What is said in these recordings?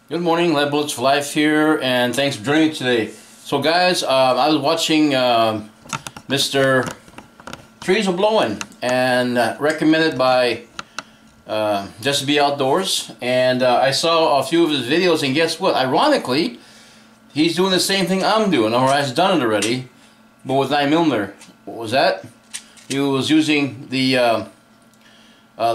Good morning, Lead Bullets for Life here, and thanks for joining me today. So guys, I was watching Mr. Trees Are Blowing, and recommended by Just to Be Outdoors, and I saw a few of his videos, and guess what? Ironically, he's doing the same thing I'm doing, or has done it already, but with 9mm. What was that? He was using the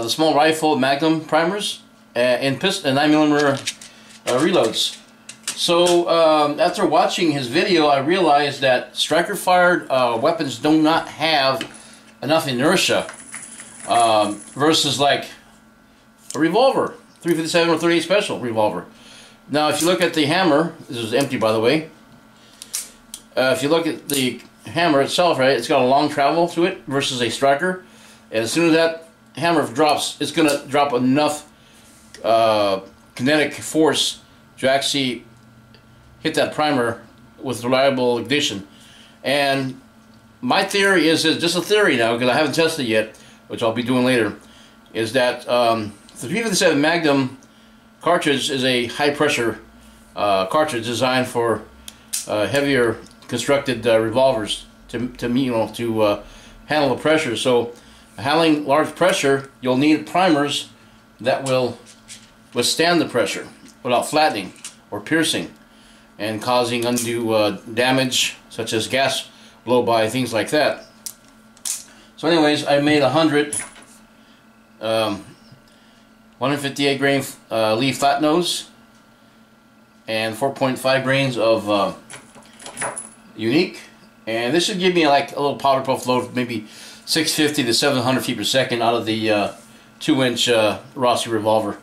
small Rifle Magnum Primers and 9mm reloads. So after watching his video, I realized that striker fired weapons do not have enough inertia versus like a revolver, 357 or 38 special revolver. Now if you look at the hammer, this is empty by the way, if you look at the hammer itself, right, it's got a long travel to it versus a striker, and as soon as that hammer drops, it's going to drop enough kinetic force to actually hit that primer with reliable ignition. And my theory is just a theory now, because I haven't tested it yet, which I'll be doing later, is that the 357 Magnum cartridge is a high pressure cartridge designed for heavier constructed revolvers to handle the pressure. So handling large pressure, you'll need primers that will withstand the pressure without flattening or piercing and causing undue damage, such as gas blow-by, things like that. So anyways, I made 158 grain leaf flat nose and 4.5 grains of unique, and this should give me like a little powder puff load, maybe 650 to 700 feet per second out of the 2-inch Rossi revolver.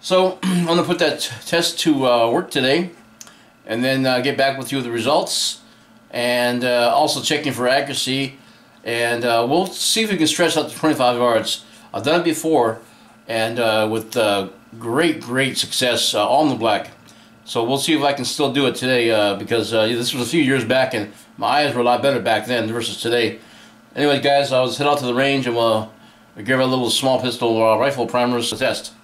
So I'm going to put that test to work today, and then get back with you with the results, and also checking for accuracy, and we'll see if we can stretch out to 25 yards. I've done it before, and with great success on the black. So we'll see if I can still do it today, because this was a few years back, and my eyes were a lot better back then versus today. Anyway, guys, I was head out to the range, and we'll give a little small pistol rifle primers to test.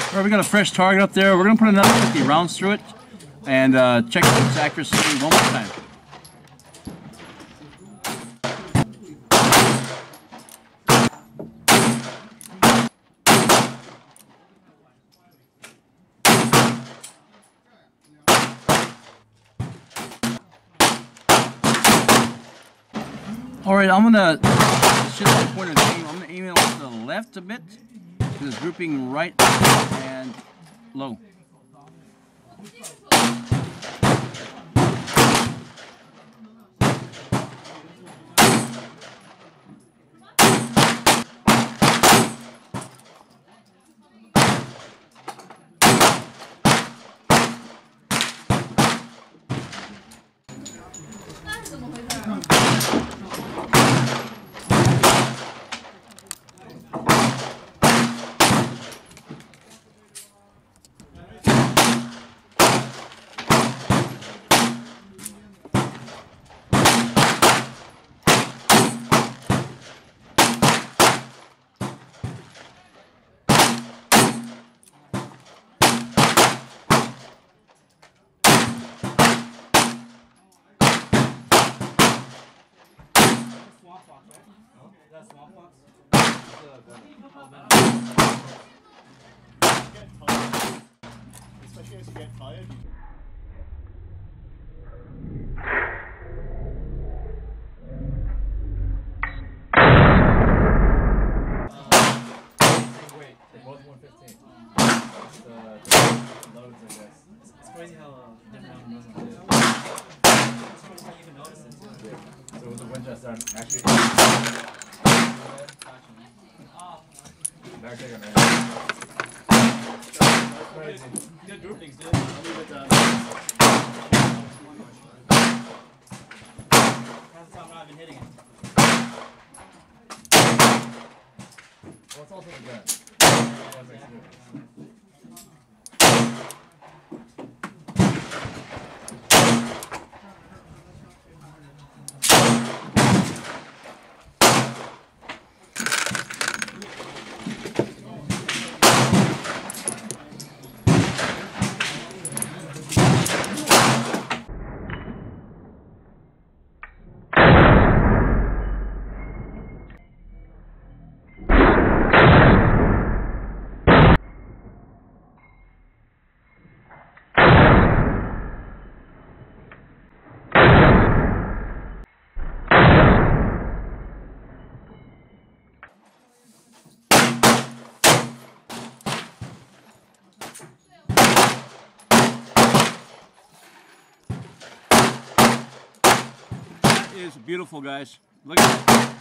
Alright, we got a fresh target up there. We're going to put another 50 rounds through it and check its accuracy one more time. Alright, I'm going to shift the point of aim. I'm going to aim it off to the left a bit, because it's grouping right and low. Especially as you get tired. the Winchester actually. Back take it, man. Crazy. Good groupings, dude. I'll leave it That's how I've been hitting it. Well, it's also the gun. That makes a difference. Is beautiful, guys. Look at that.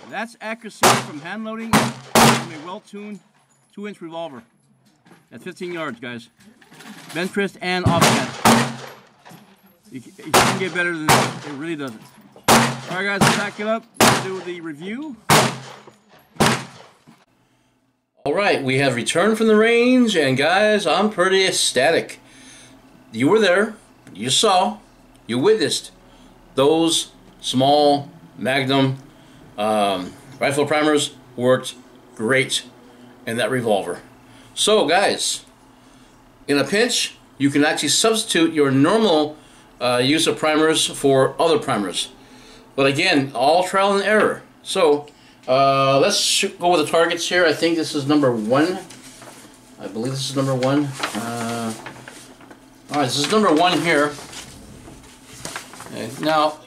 That's accuracy from hand loading from a well-tuned 2-inch revolver at 15 yards, guys. Bench wrist and offhand. You can't get better than this. It really doesn't. All right, guys, let's back it up. Let's do the review. All right, we have returned from the range, and guys, I'm pretty ecstatic. You were there. You saw. You witnessed those small Magnum rifle primers worked great in that revolver. So guys, in a pinch, you can actually substitute your normal use of primers for other primers. But again, all trial and error. So let's go with the targets here. I think this is number 1. I believe this is number 1. Alright, this is number 1 here. Okay. Now,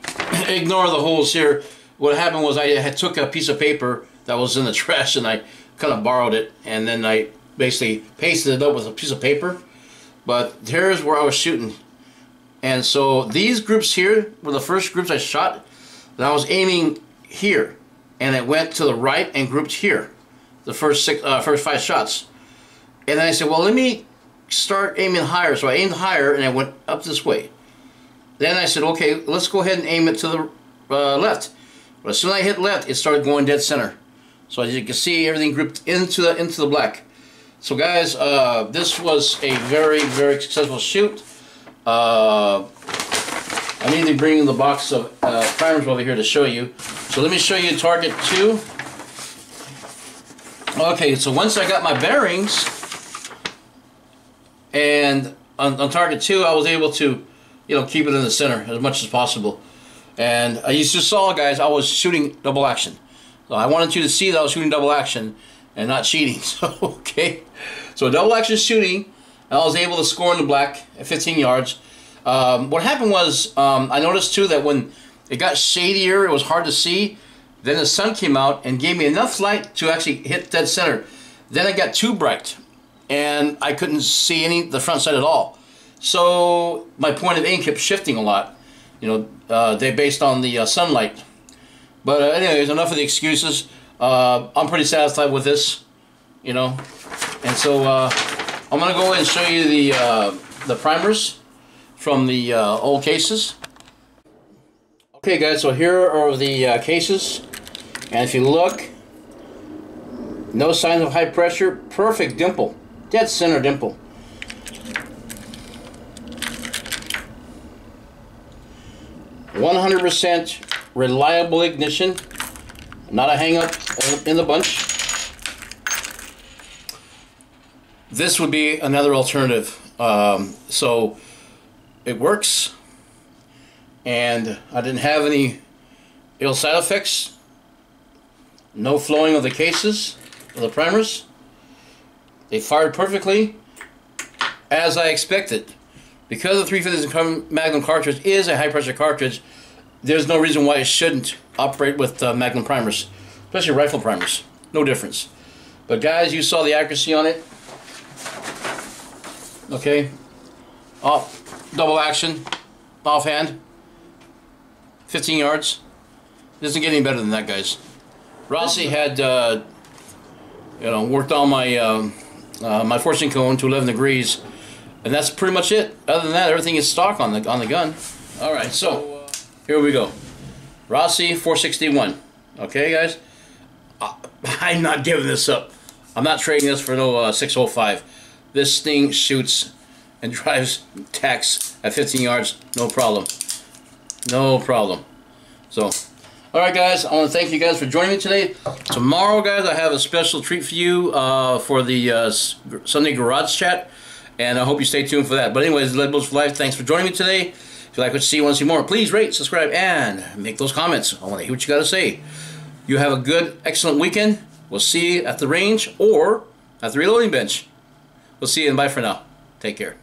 ignore the holes here. What happened was I took a piece of paper that was in the trash and I kind of borrowed it, and then I basically pasted it up with a piece of paper. But here's where I was shooting. And so these groups here were the first groups I shot. And I was aiming here, and it went to the right and grouped here. The first 5 shots. And then I said, well, let me start aiming higher. So I aimed higher and I went up this way. Then I said, okay, let's go ahead and aim it to the left. But as soon as I hit left, it started going dead center. So as you can see, everything grouped into the black. So guys, this was a very, very successful shoot. I need to bring the box of primers over here to show you. So let me show you target 2. Okay, so once I got my bearings, and on target 2, I was able to, keep it in the center as much as possible. And you just saw, guys, I was shooting double action. So I wanted you to see that I was shooting double action and not cheating. So, okay. So double action shooting, and I was able to score in the black at 15 yards. What happened was, I noticed too that when it got shadier, it was hard to see. Then the sun came out and gave me enough light to actually hit dead center. Then it got too bright, and I couldn't see the front side at all. So my point of aim kept shifting a lot. They based on the sunlight. But anyways, enough of the excuses. I'm pretty satisfied with this, And so I'm gonna go ahead and show you the primers from the old cases. Okay, guys. So here are the cases, and if you look, no signs of high pressure. Perfect dimple, dead center dimple. %100% reliable ignition, not a hang-up in the bunch. This would be another alternative. So it works, and I didn't have any ill side effects. No flowing of the cases, of the primers. They fired perfectly, as I expected. Because the 350 Magnum cartridge is a high-pressure cartridge, there's no reason why it shouldn't operate with Magnum primers, especially rifle primers. No difference. But guys, you saw the accuracy on it. Okay, off, double action, offhand, 15 yards. doesn't get any better than that, guys. Rossi had, worked on my my fortune cone to 11 degrees, and that's pretty much it. Other than that, everything is stock on the gun. All right, so here we go. Rossi 461. Okay, guys. I'm not giving this up. I'm not trading this for no 605. This thing shoots and drives tacks at 15 yards, no problem. No problem. So, alright guys, I want to thank you guys for joining me today. Tomorrow, guys, I have a special treat for you for the Sunday Garage Chat, and I hope you stay tuned for that. But anyways, Lead Bullets for Life, thanks for joining me today. If you like what you see, want to see more, please rate, subscribe, and make those comments. I want to hear what you got to say. You have a good, excellent weekend. We'll see you at the range or at the reloading bench. We'll see you, and bye for now. Take care.